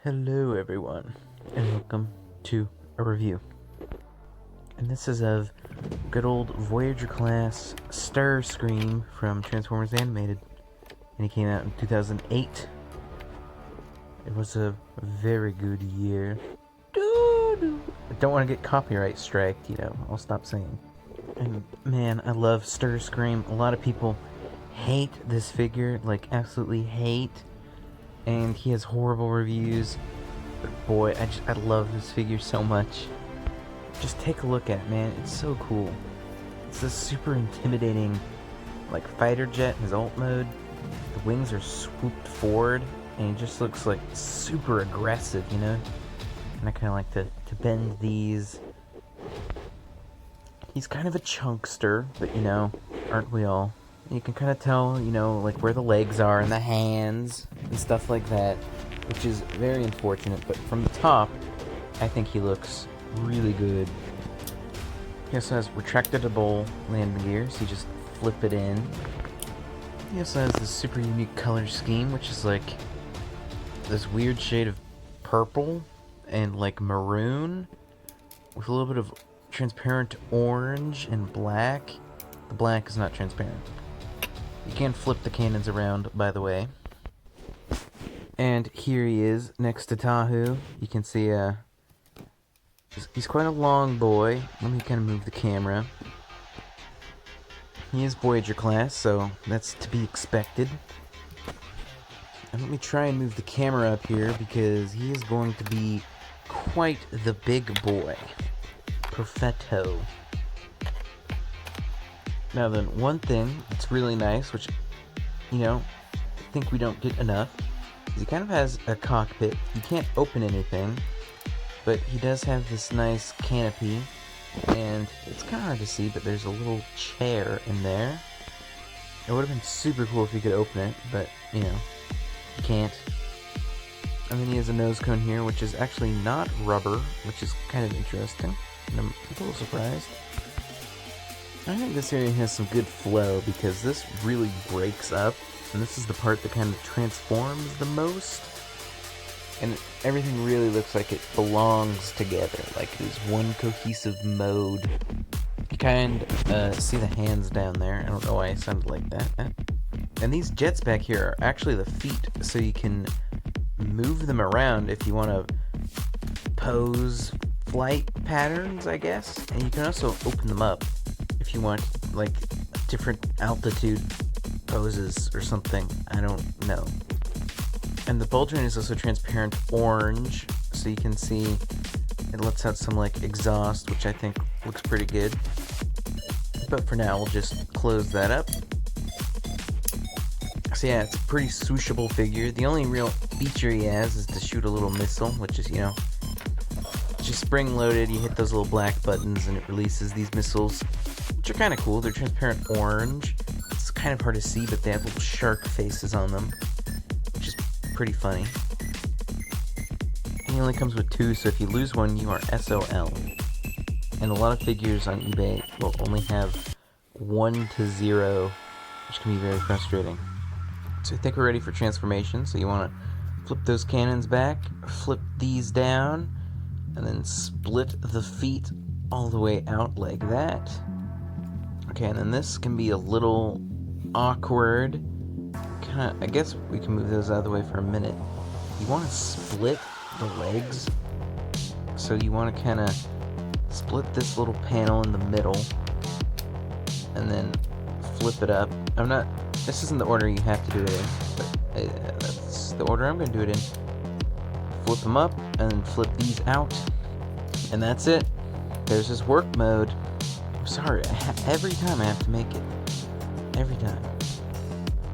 Hello everyone, and welcome to a review. And this is of good old Voyager class Starscream from Transformers Animated. And he came out in 2008. It was a very good year. I don't want to get copyright striked, I'll stop singing. And man, I love Starscream. A lot of people hate this figure, like absolutely hate. And he has horrible reviews, but boy, I love this figure so much. Just take a look at it, man. It's so cool. It's this super intimidating, like, fighter jet in his alt mode. The wings are swooped forward, and he just looks like super aggressive, And I kind of like to bend these. He's kind of a chunkster, but aren't we all? You can kind of tell, like where the legs are and the hands and stuff like that, which is very unfortunate, but from the top, I think he looks really good. He also has retractable landing gear, so you just flip it in. He also has this super unique color scheme, which is like this weird shade of purple and like maroon with a little bit of transparent orange and black. The black is not transparent. You can flip the cannons around, by the way. And here he is, next to Tahu. You can see, he's quite a long boy. Let me kind of move the camera. He is Voyager class, so that's to be expected. And let me try and move the camera up here, because he is going to be quite the big boy. Perfetto. Now then, one thing that's really nice, which, I think we don't get enough, is he kind of has a cockpit. You can't open anything, but he does have this nice canopy, and it's kind of hard to see, but there's a little chair in there. It would have been super cool if you could open it, but, you can't. And then he has a nose cone here, which is actually not rubber, which is kind of interesting, and I'm a little surprised. I think this area has some good flow because this really breaks up, and this is the part that kind of transforms the most. And everything really looks like it belongs together, like it is one cohesive mode. You kind of see the hands down there. I don't know why I sounded like that. And these jets back here are actually the feet, so you can move them around if you want to pose flight patterns, I guess. And you can also open them up if you want, like, different altitude poses or something. I don't know. And the ball joint is also transparent orange, so you can see it lets out some, like, exhaust, which I think looks pretty good. But for now, we'll just close that up. So yeah, it's a pretty swooshable figure. The only real feature he has is to shoot a little missile, which is, just spring-loaded. You hit those little black buttons and it releases these missiles, which are kind of cool. They're transparent orange. It's kind of hard to see, but they have little shark faces on them, which is pretty funny. And he only comes with 2, so if you lose one, you are SOL. And a lot of figures on eBay will only have 1 to 0, which can be very frustrating. So I think we're ready for transformation. So you want to flip those cannons back, flip these down, and then split the feet all the way out like that. Okay, and then this can be a little awkward. I guess we can move those out of the way for a minute. You want to split the legs. So you want to kind of split this little panel in the middle, and then flip it up. This isn't the order you have to do it in, but that's the order I'm going to do it in. Flip them up, and then flip these out, and that's it. There's his work mode. I'm sorry, every time I have to make it. Every time.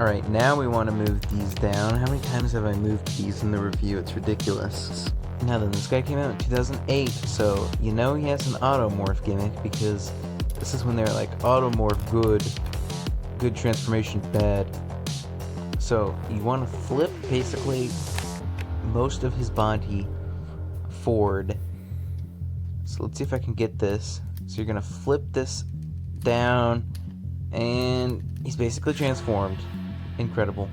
Alright, now we want to move these down. How many times have I moved these in the review? It's ridiculous. Now then, this guy came out in 2008, so he has an automorph gimmick, because this is when they're like, automorph good transformation bad. So you want to flip basically most of his body forward. So let's see if I can get this. So you're gonna flip this down, and he's basically transformed. Incredible.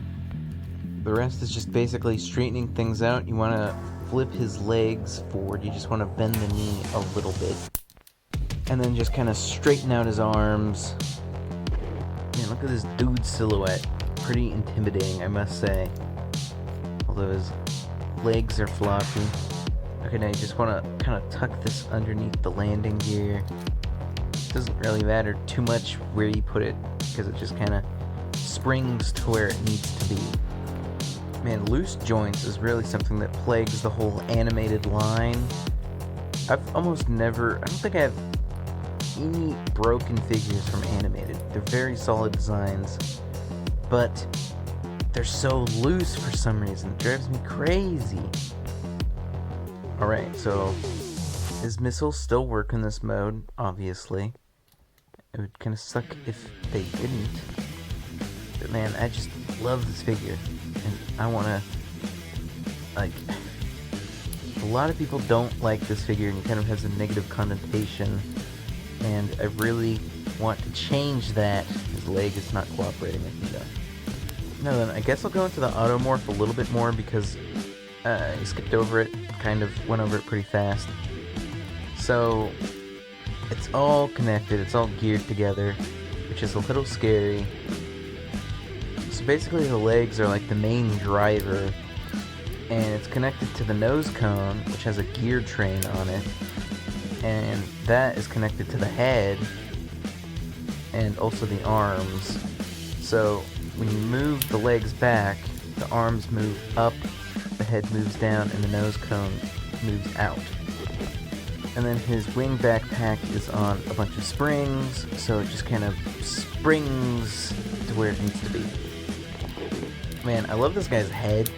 The rest is just basically straightening things out. You want to flip his legs forward. You just want to bend the knee a little bit. And then just kind of straighten out his arms. Man, look at this dude's silhouette. Pretty intimidating, I must say. Although his legs are floppy. Okay, now you just want to kind of tuck this underneath the landing gear. It doesn't really matter too much where you put it, because it just kind of springs to where it needs to be. Man, loose joints is really something that plagues the whole animated line. I've almost never... I don't think I have any broken figures from animated. They're very solid designs, but they're so loose for some reason. It drives me crazy. Alright, so his missiles still work in this mode, obviously. It would kind of suck if they didn't. But man, I just love this figure. And I want to, like, a lot of people don't like this figure and it kind of has a negative connotation. And I really want to change that. His leg is not cooperating with me though. Now then, I guess I'll go into the automorph a little bit more because I skipped over it, kind of went over it pretty fast. So, it's all connected, it's all geared together, which is a little scary. So basically the legs are like the main driver, and it's connected to the nose cone, which has a gear train on it, and that is connected to the head, and also the arms. So when you move the legs back, the arms move up, the head moves down, and the nose cone moves out. And then his wing backpack is on a bunch of springs, so it just kind of springs to where it needs to be. Man, I love this guy's head.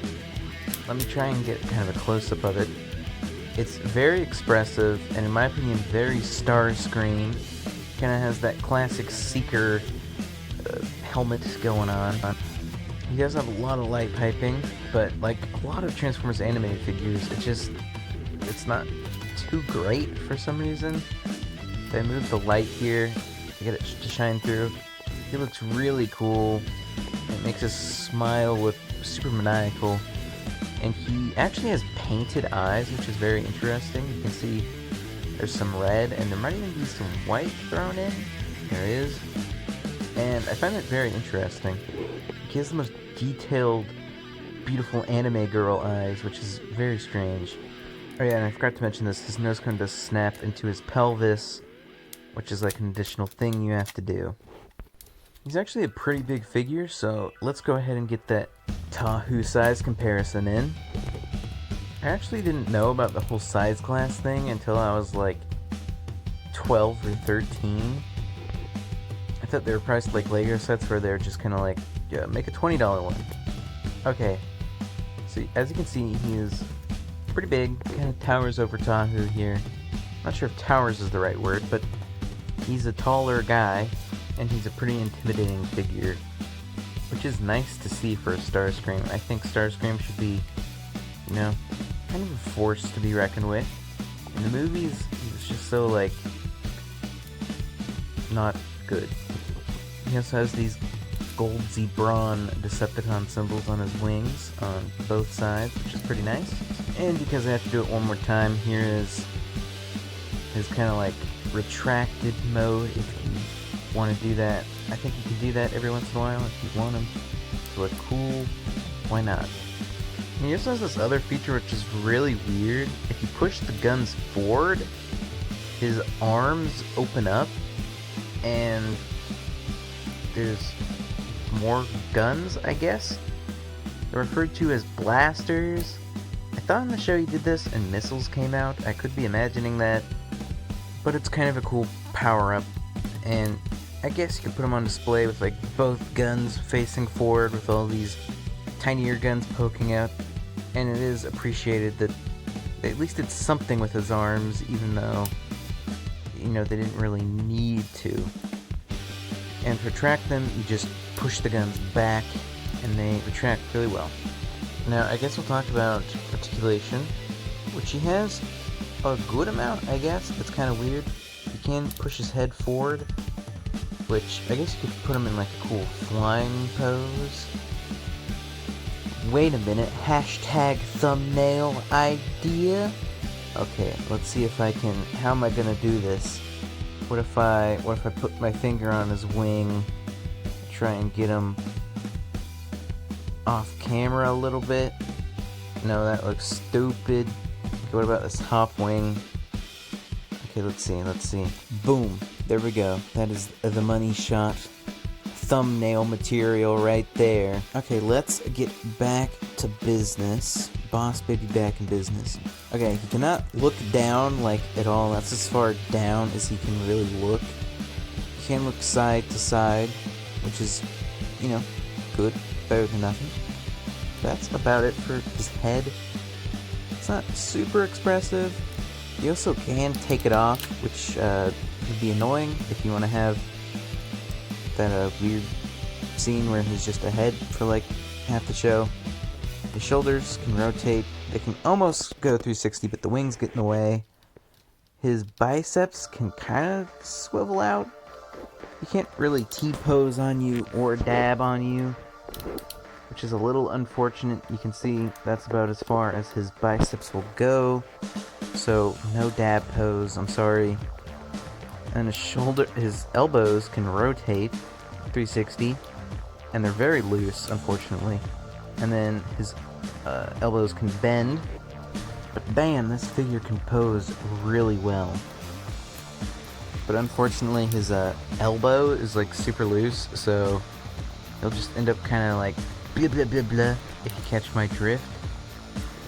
Let me try and get kind of a close-up of it. It's very expressive, and in my opinion, very Starscream. Kind of has that classic Seeker helmet going on. He does have a lot of light piping, but like a lot of Transformers animated figures, it's not too great for some reason. If I move the light here to get it to shine through, it looks really cool. It makes us smile with super maniacal. And he actually has painted eyes, which is very interesting. You can see there's some red, and there might even be some white thrown in. There is. And I find that very interesting. He has the most detailed, beautiful anime girl eyes, which is very strange. Oh yeah, and I forgot to mention this. His nose cone does snap into his pelvis, which is like an additional thing you have to do. He's actually a pretty big figure, so let's go ahead and get that Tahu size comparison in. I actually didn't know about the whole size class thing until I was like 12 or 13. I thought they were priced like Lego sets where they're just kind of like, yeah, make a $20 one. Okay, so as you can see, he is pretty big, kind of towers over Tahu here. Not sure if towers is the right word, but he's a taller guy, and he's a pretty intimidating figure, which is nice to see for a Starscream. I think Starscream should be, you know, kind of a force to be reckoned with. In the movies, he was just so, like, not good. He also has these gold Zebron Decepticon symbols on his wings on both sides, which is pretty nice. And because I have to do it one more time, here is his kind of like retracted mode if you want to do that. I think you can do that every once in a while if you want him to look cool. Why not? And he also has this other feature which is really weird. If you push the guns forward, his arms open up and there's more guns, I guess. They're referred to as blasters. I thought in the show he did this and missiles came out. I could be imagining that, but it's kind of a cool power-up, and I guess you could put them on display with like both guns facing forward with all these tinier guns poking out, and it is appreciated that they at least did something with his arms, even though, you know, they didn't really need to. And to retract them, you just push the guns back, and they retract really well. Now, I guess we'll talk about articulation, which he has a good amount, I guess. It's kind of weird. He can push his head forward, which I guess you could put him in like a cool flying pose. Wait a minute, hashtag thumbnail idea? Okay, let's see if I can, how am I gonna do this? What if I put my finger on his wing, try and get him off camera a little bit? No, that looks stupid. What about this top wing? Okay, let's see. Boom, there we go. That is the money shot. Thumbnail material right there. Okay, let's get back to business. Boss baby back in business. Okay, he cannot look down like at all. That's as far down as he can really look. He can look side to side, which is, you know, good, better than nothing. That's about it for his head. It's not super expressive. You also can take it off, which would be annoying if you want to have that weird scene where he's just a head for like half the show. The shoulders can rotate. They can almost go 360, but the wings get in the way. His biceps can kind of swivel out. He can't really T-pose on you or dab on you, which is a little unfortunate. You can see that's about as far as his biceps will go. So no dab pose, I'm sorry. And his elbows can rotate 360, and they're very loose, unfortunately. And then his elbows can bend, but bam, this figure can pose really well. But unfortunately, his elbow is like super loose, so he'll just end up kind of like blah blah blah blah, if you catch my drift.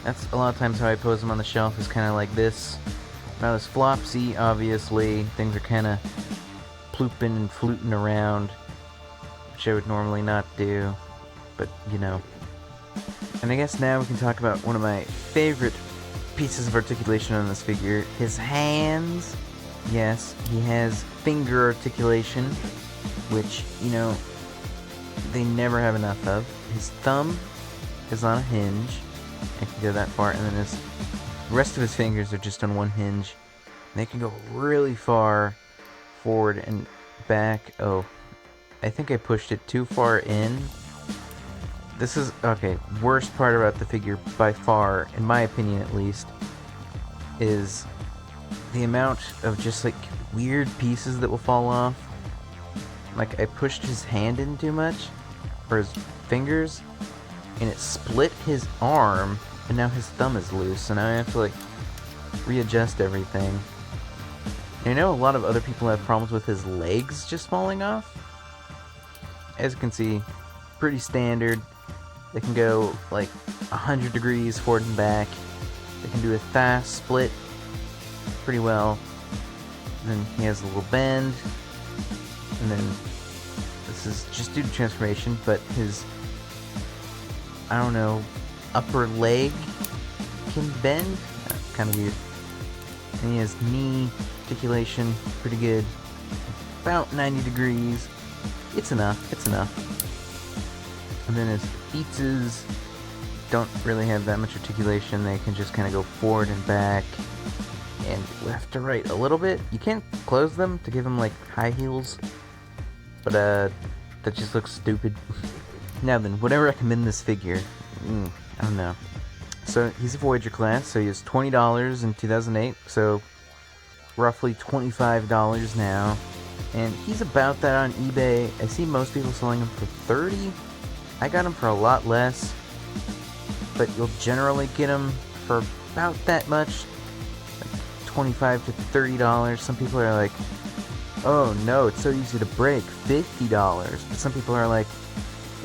That's a lot of times how I pose him on the shelf, is kind of like this. Not as flopsy, obviously. Things are kind of plooping and fluting around, which I would normally not do, but you know. And I guess now we can talk about one of my favorite pieces of articulation on this figure, his hands. Yes, he has finger articulation, which, you know, they never have enough of. His thumb is on a hinge, and can go that far, and then the rest of his fingers are just on one hinge. They can go really far forward and back. Oh, I think I pushed it too far in. This is, okay, worst part about the figure by far, in my opinion at least, is the amount of just like weird pieces that will fall off. Like, I pushed his hand in too much, or his fingers, and it split his arm, and now his thumb is loose, so now I have to like readjust everything. And I know a lot of other people have problems with his legs just falling off. As you can see, pretty standard. They can go like 100 degrees forward and back. They can do a thigh split pretty well. And then he has a little bend. And then this is just due to transformation, but his, I don't know, upper leg can bend. Kind of weird. And he has knee articulation, pretty good. About 90 degrees. It's enough. And then his feetses don't really have that much articulation. They can just kind of go forward and back and left to right a little bit. You can't close them to give him like high heels, but that just looks stupid. Now then, would I recommend this figure? I don't know. So he's a Voyager class, so he was $20 in 2008, so roughly $25 now. And he's about that on eBay. I see most people selling him for $30. I got him for a lot less, but you'll generally get him for about that much, like $25 to $30. Some people are like, oh no, it's so easy to break, $50. But some people are like,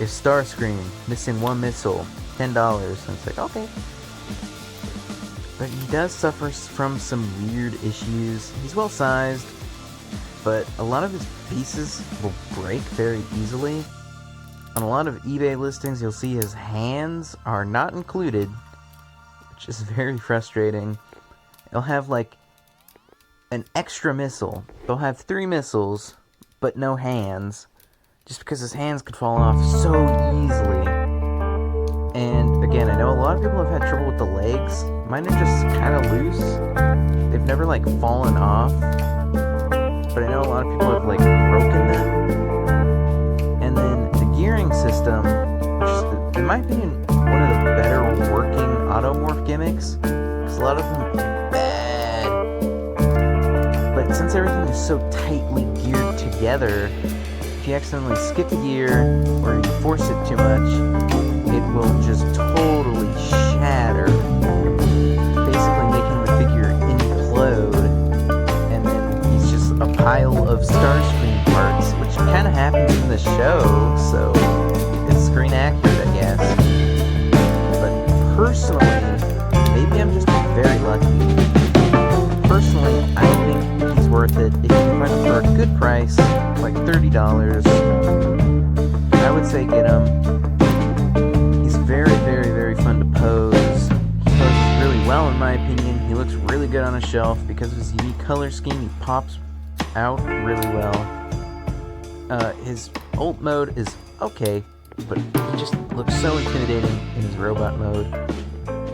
if Starscream missing one missile, $10. And it's like, okay. But he does suffer from some weird issues. He's well sized, but a lot of his pieces will break very easily. On a lot of eBay listings, you'll see his hands are not included, which is very frustrating. He'll have like an extra missile. They'll have 3 missiles, but no hands, just because his hands could fall off so easily. And again, I know a lot of people have had trouble with the legs. Mine are just kind of loose. They've never like fallen off, but I know a lot of people have like broken them. And then the gearing system, which is, in my opinion, one of better working automorph gimmicks, because a lot of them are bad. But since everything is so tightly geared together, if you accidentally skip a gear or you force it too much, it will just totally shatter, basically making the figure implode, and then he's just a pile of Starscream parts, which kind of happens in the show, so it's screen accurate, I guess. But personally, maybe I'm just very lucky. Personally, I think he's worth it. If you can find him for a good price, like $30, I would say get him. He's very, very, very fun to pose. He poses really well, in my opinion. He looks really good on a shelf. Because of his unique color scheme, he pops out really well. His ult mode is okay, but he just looks so intimidating in his robot mode.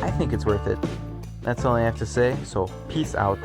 I think it's worth it. That's all I have to say, so peace out.